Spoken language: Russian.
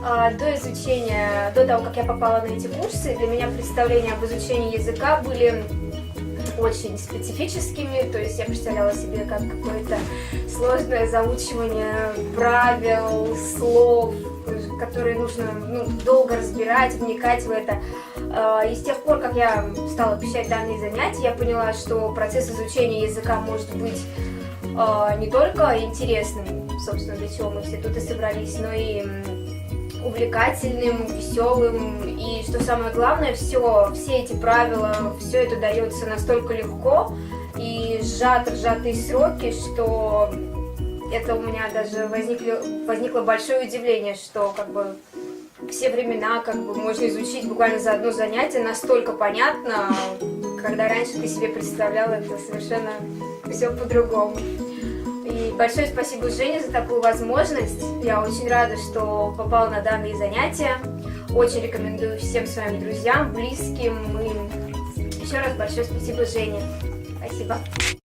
До изучения, до того, как я попала на эти курсы, для меня представления об изучении языка были очень специфическими, то есть я представляла себе как какое-то сложное заучивание правил, слов, которые нужно долго разбирать, вникать в это. И с тех пор, как я стала посещать данные занятия, я поняла, что процесс изучения языка может быть не только интересным, собственно, для чего мы все тут и собрались, но и увлекательным, веселым, и что самое главное, все эти правила, все это дается настолько легко и сжатые сроки, что это у меня даже возникло большое удивление, что как бы все времена как бы можно изучить буквально за одно занятие, настолько понятно, когда раньше ты себе представляла это совершенно все по-другому. И большое спасибо Жене за такую возможность. Я очень рада, что попала на данные занятия. Очень рекомендую всем своим друзьям, близким. И еще раз большое спасибо Жене. Спасибо.